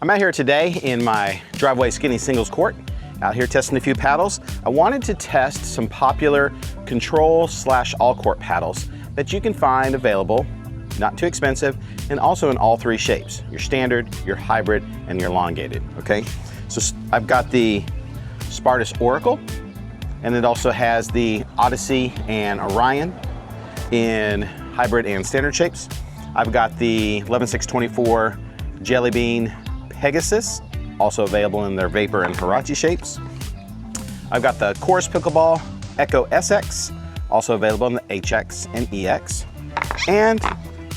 I'm out here today in my driveway skinny singles court, out here testing a few paddles. I wanted to test some popular control/all court paddles that you can find available, not too expensive, and also in all three shapes: your standard, your hybrid, and your elongated, okay? So I've got the Spirited Oracle, and it also has the Odyssey and Orion in hybrid and standard shapes. I've got the 11624 Jelly Bean Pegasus, also available in their Vapor and Hirachi shapes. I've got the Chorus Pickleball Echo SX, also available in the HX and EX. And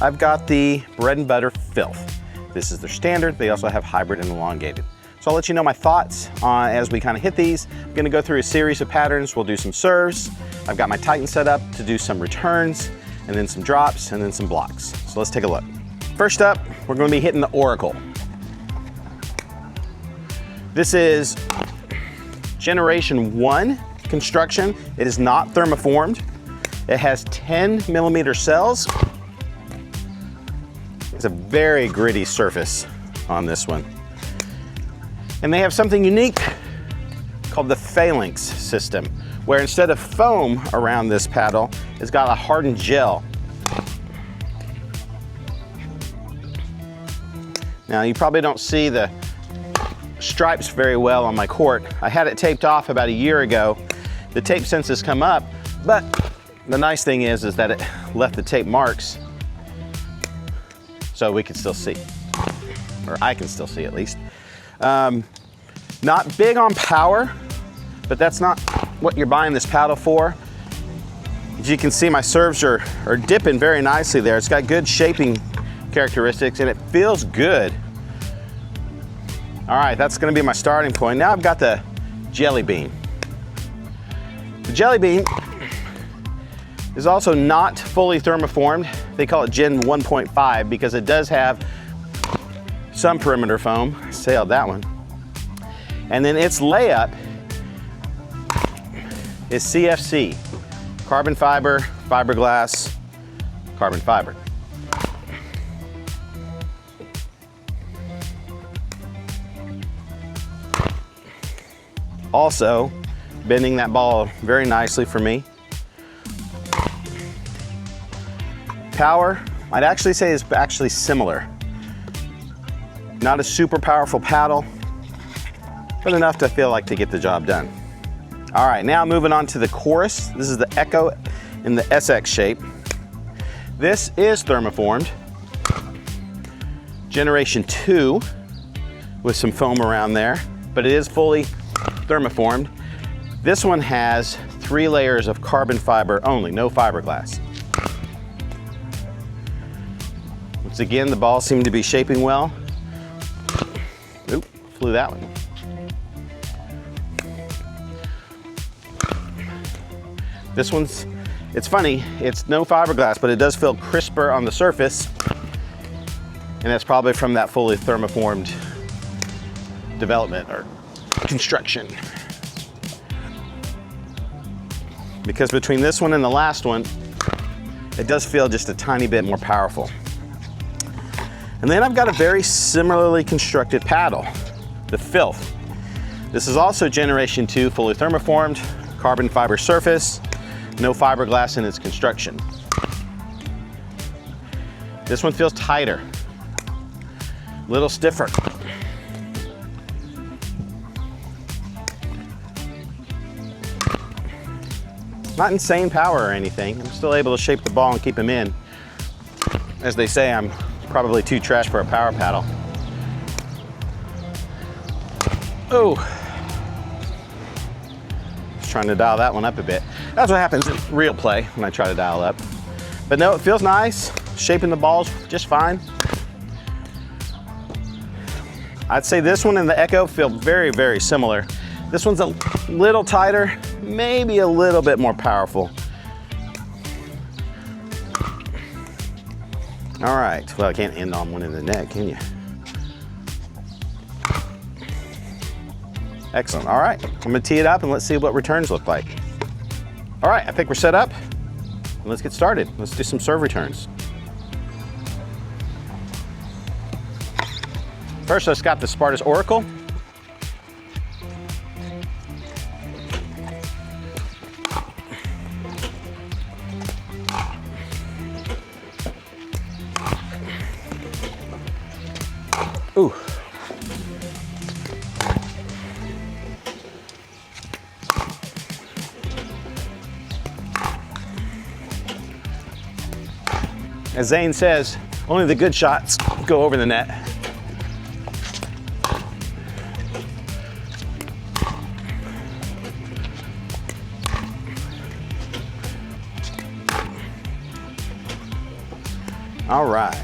I've got the Bread and Butter Filth. This is their standard. They also have hybrid and elongated. So I'll let you know my thoughts as we kind of hit these. I'm gonna go through a series of patterns. We'll do some serves. I've got my Titan set up to do some returns, and then some drops, and then some blocks. So let's take a look. First up, we're gonna be hitting the Oracle. This is Generation 1 construction. It is not thermoformed. It has 10 millimeter cells. It's a very gritty surface on this one. And they have something unique called the phalanx system, where instead of foam around this paddle, it's got a hardened gel. Now you probably don't see the stripes very well on my court. I had it taped off about a year ago. The tape since has come up, but the nice thing is that it left the tape marks so we can still see, or I can still see at least. Not big on power, but that's not what you're buying this paddle for. As you can see, my serves are dipping very nicely there. It's got good shaping characteristics and it feels good. All right, that's gonna be my starting point. Now I've got the Jelly Bean. The Jelly Bean is also not fully thermoformed. They call it Gen 1.5 because it does have some perimeter foam. I sailed that one. And then its layup is CFC, carbon fiber, fiberglass, carbon fiber. Also, bending that ball very nicely for me. Power, I'd actually say is actually similar. Not a super powerful paddle, but enough to feel like to get the job done. All right, now moving on to the Chorus. This is the Echo in the SX shape. This is thermoformed. Generation 2 with some foam around there, but it is fully thermoformed. This one has 3 layers of carbon fiber only, no fiberglass. Once again, the balls seem to be shaping well. Oop, flew that one. This one's, it's funny, it's no fiberglass, but it does feel crisper on the surface. And that's probably from that fully thermoformed development or construction. Because between this one and the last one, it does feel just a tiny bit more powerful. And then I've got a very similarly constructed paddle, the Filth. This is also Generation 2, fully thermoformed, carbon fiber surface, no fiberglass in its construction. This one feels tighter, a little stiffer. Not insane power or anything. I'm still able to shape the ball and keep them in. As they say, I'm probably too trash for a power paddle. Oh. Just trying to dial that one up a bit. That's what happens in real play when I try to dial up. But no, it feels nice. Shaping the balls just fine. I'd say this one and the Echo feel very, very similar. This one's a little tighter, maybe a little bit more powerful. All right, well, I can't end on one in the neck, can you? Excellent, all right. I'm gonna tee it up and let's see what returns look like. All right, I think we're set up. Let's get started. Let's do some serve returns. First, I've got the Spartus Oracle. Ooh. As Zane says, only the good shots go over the net. All right.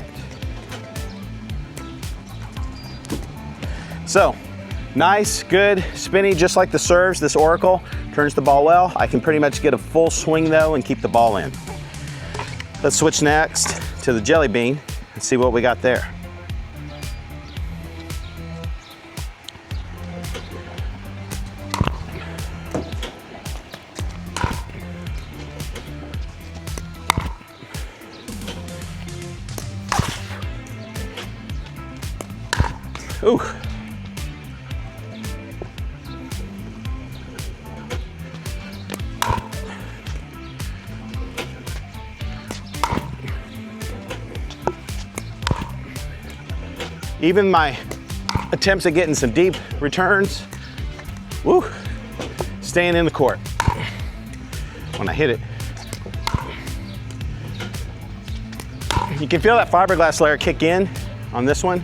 So, nice, good, spinny, just like the serves. This Oracle turns the ball well. I can pretty much get a full swing though and keep the ball in. Let's switch next to the Jelly Bean and see what we got there. Ooh. Even my attempts at getting some deep returns, woo, staying in the court. When I hit it, you can feel that fiberglass layer kick in on this one.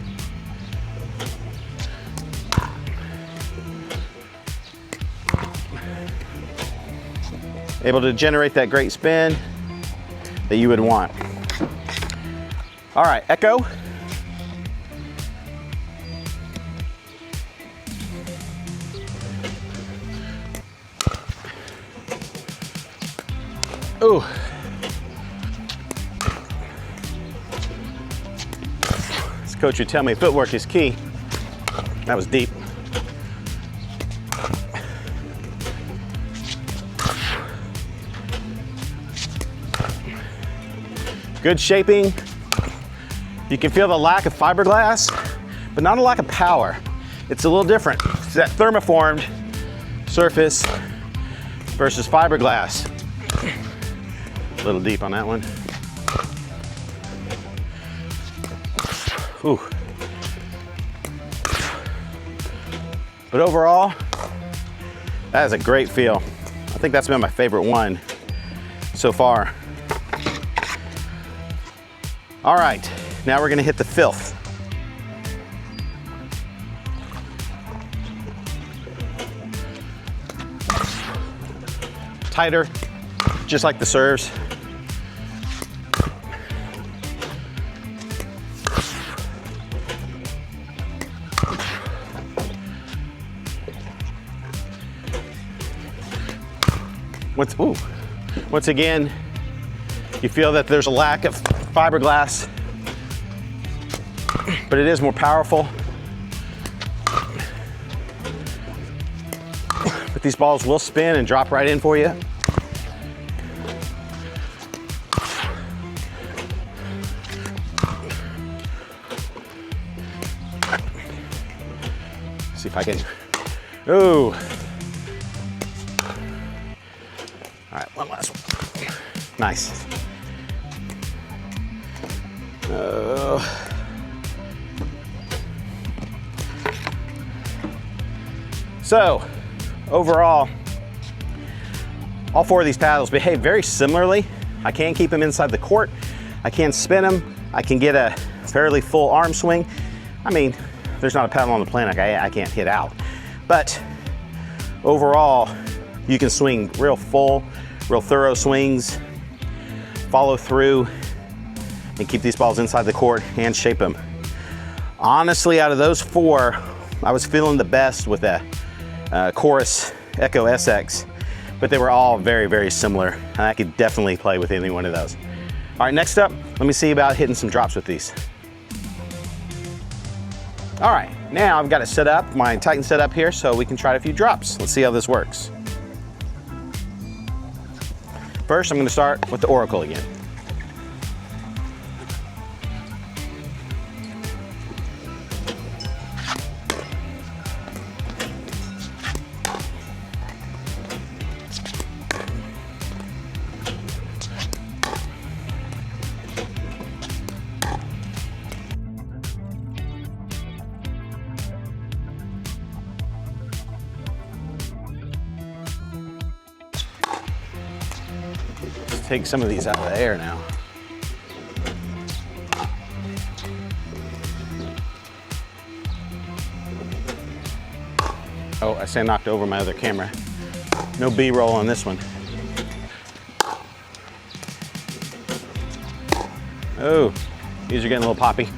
Able to generate that great spin that you would want. All right, Echo. Ooh. This coach would tell me footwork is key. That was deep. Good shaping. You can feel the lack of fiberglass, but not a lack of power. It's a little different. It's that thermoformed surface versus fiberglass. A little deep on that one. Ooh. But overall, that is a great feel. I think that's been my favorite one so far. All right, now we're gonna hit the filth. Tighter, just like the serves. Once again, you feel that there's a lack of fiberglass, but it is more powerful. But these balls will spin and drop right in for you. See if I can, ooh. All right, one last one. Nice. So, overall, all four of these paddles behave very similarly. I can keep them inside the court. I can spin them. I can get a fairly full arm swing. I mean, there's not a paddle on the planet I can't hit out. But overall, you can swing real full, real thorough swings, follow through, and keep these balls inside the court and shape them. Honestly, out of those four, I was feeling the best with a Chorus Echo SX, but they were all very, very similar, and I could definitely play with any one of those. All right, next up, let me see about hitting some drops with these. All right, now I've got it set up, my Titan set up here, so we can try a few drops. Let's see how this works. First, I'm gonna start with the Oracle again. take some of these out of the air now. Oh, I say knocked over my other camera. No B-roll on this one. Oh, these are getting a little poppy.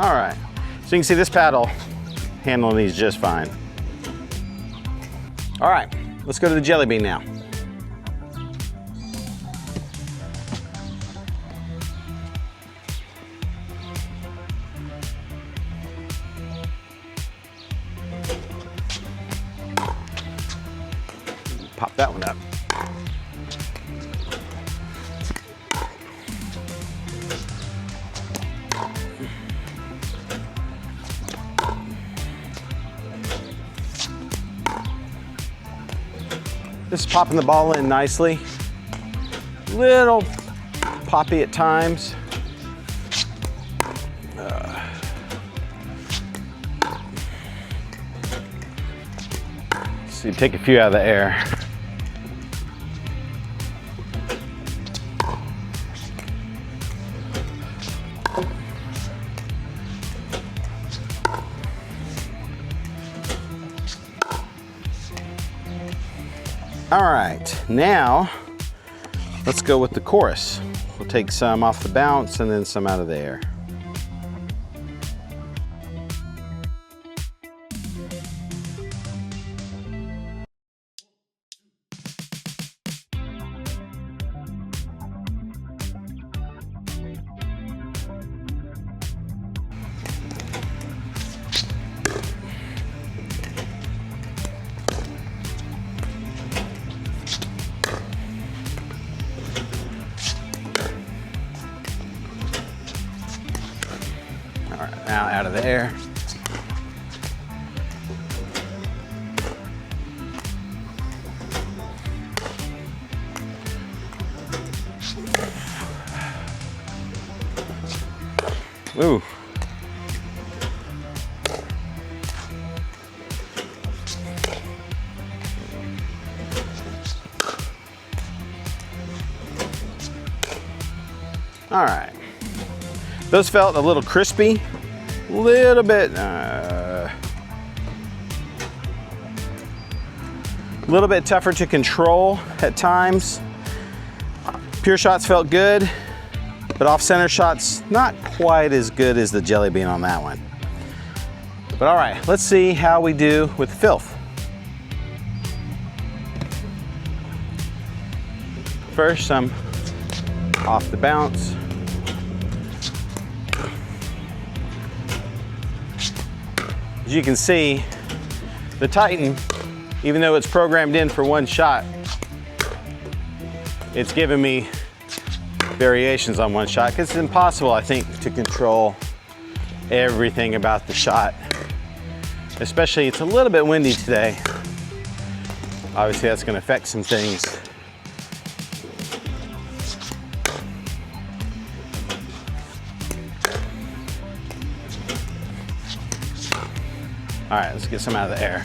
All right, so you can see this paddle handling these just fine. All right, let's go to the jelly bean now. Pop that one up. Just popping the ball in nicely. Little poppy at times. So you take a few out of the air. All right, now let's go with the chorus. We'll take some off the bounce and then some out of the air. All right, now out of the air. Ooh. All right. Those felt a little crispy, a little bit tougher to control at times. Pure shots felt good, but off-center shots not quite as good as the jelly bean on that one. But all right, let's see how we do with filth. First, some off the bounce. As you can see, the Titan, even though it's programmed in for one shot, it's giving me variations on one shot because it's impossible, I think, to control everything about the shot. Especially, it's a little bit windy today. Obviously, that's going to affect some things. All right, let's get some out of the air.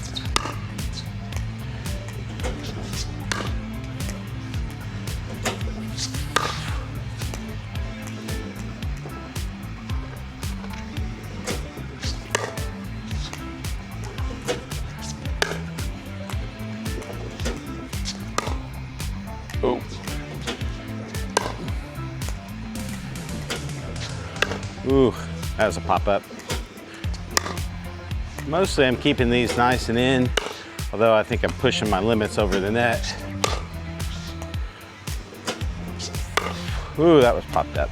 Oh. Ooh, that was a pop-up. Mostly I'm keeping these nice and in, although I think I'm pushing my limits over the net. Ooh, that was popped up.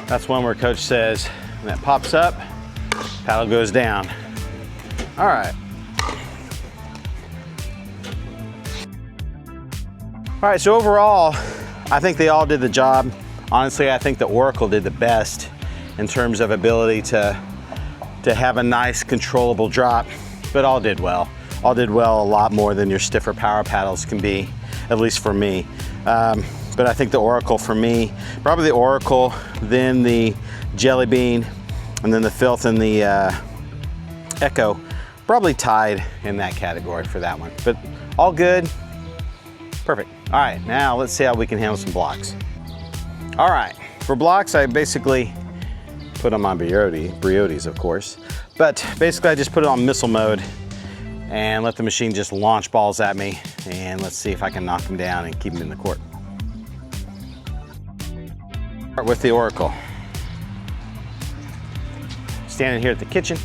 That's one where coach says, when that pops up, paddle goes down. All right. All right, so overall, I think they all did the job. Honestly, I think the Oracle did the best in terms of ability to to have a nice controllable drop, but all did well. All did well, a lot more than your stiffer power paddles can be, at least for me. But I think the Oracle for me, probably the Oracle, then the Jelly Bean, and then the Filth and the Echo, probably tied in that category for that one. But all good, perfect. All right, now let's see how we can handle some blocks. All right, for blocks, I basically put on my Briodes, of course, but basically I just put it on missile mode and let the machine just launch balls at me, and let's see if I can knock them down and keep them in the court. Start with the Oracle. Standing here at the kitchen.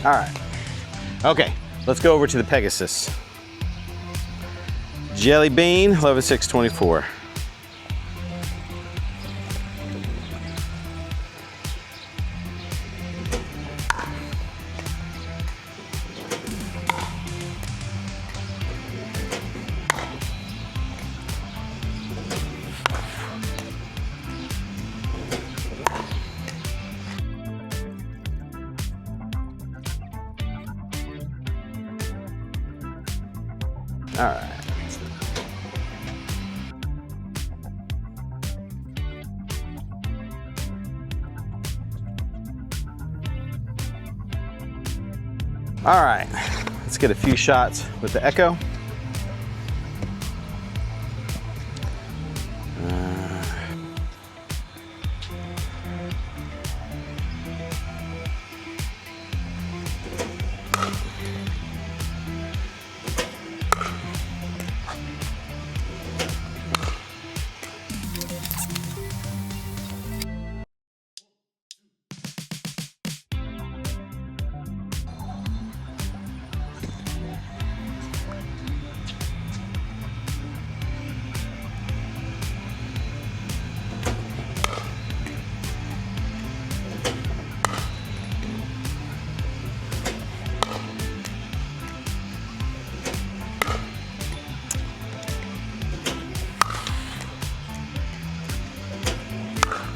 All right, okay, let's go over to the Pegasus. Jelly Bean, 11.624. All right. All right, let's get a few shots with the Echo.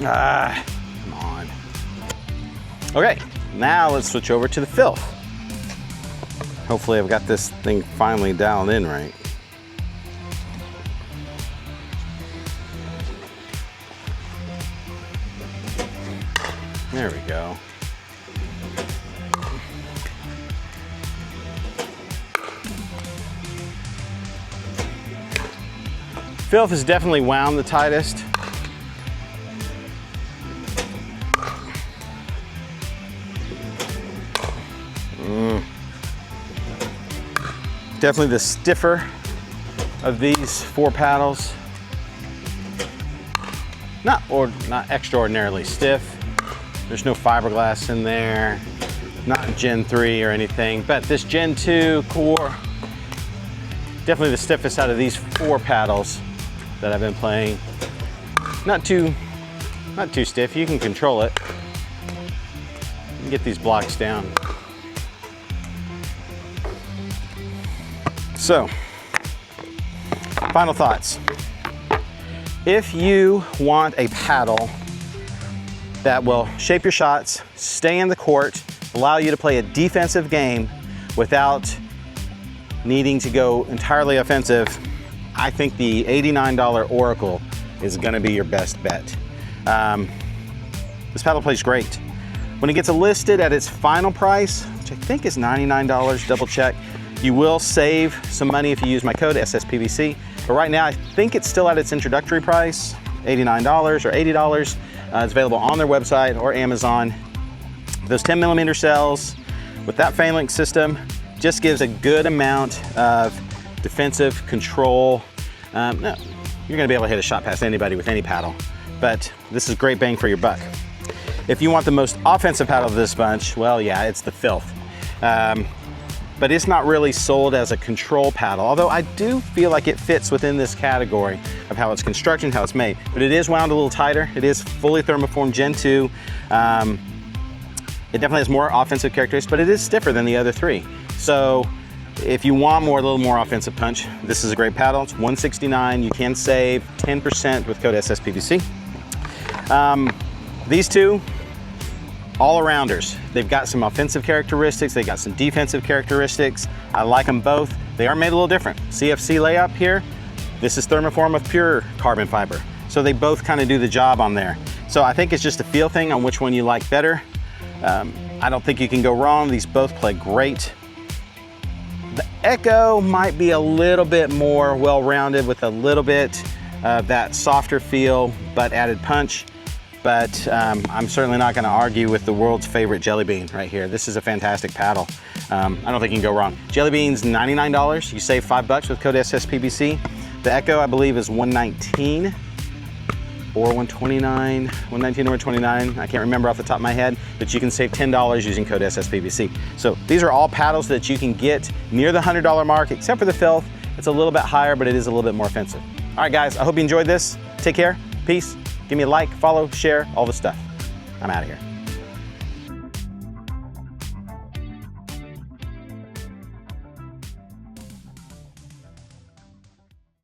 Come on. Okay, now let's switch over to the Filth. Hopefully I've got this thing finally dialed in right. There we go. Filth is definitely wound the tightest. Definitely the stiffer of these four paddles. Not extraordinarily stiff. There's no fiberglass in there. Not Gen 3 or anything, but this Gen 2 core, definitely the stiffest out of these four paddles that I've been playing. Not too stiff. You can control it. You can get these blocks down. So, final thoughts. If you want a paddle that will shape your shots, stay in the court, allow you to play a defensive game without needing to go entirely offensive, I think the $89 Oracle is gonna be your best bet. This paddle plays great. When it gets listed at its final price, which I think is $99, double check, you will save some money if you use my code SSPVC. But right now, I think it's still at its introductory price, $89 or $80. It's available on their website or Amazon. Those 10mm cells with that Phalanx system just gives a good amount of defensive control. No, you're gonna be able to hit a shot past anybody with any paddle, but this is great bang for your buck. If you want the most offensive paddle of this bunch, well, yeah, it's the Filth. but it's not really sold as a control paddle, although I do feel like it fits within this category of how it's constructed, how it's made. But it is wound a little tighter. It is fully thermoformed Gen 2. It definitely has more offensive characteristics, but it is stiffer than the other three. So if you want a little more offensive punch, this is a great paddle. It's $169. You can save 10% with code SSPBC. These two, all-arounders. They've got some offensive characteristics, they've got some defensive characteristics. I like them both. They are made a little different. CFC layup here, this is thermoform with pure carbon fiber. So they both kind of do the job on there. So I think it's just a feel thing on which one you like better. I don't think you can go wrong. These both play great. The Echo might be a little bit more well-rounded with a little bit of that softer feel, but added punch. But I'm certainly not gonna argue with the world's favorite Jelly Bean right here. This is a fantastic paddle. I don't think you can go wrong. Jelly Bean's $99. You save $5 with code SSPBC. The Echo, I believe, is $119 or $129, $119 or $129. I can't remember off the top of my head, but you can save $10 using code SSPBC. So these are all paddles that you can get near the $100 mark, except for the filth. It's a little bit higher, but it is a little bit more offensive. All right, guys, I hope you enjoyed this. Take care, peace. Give me a like, follow, share, all the stuff. I'm out of here.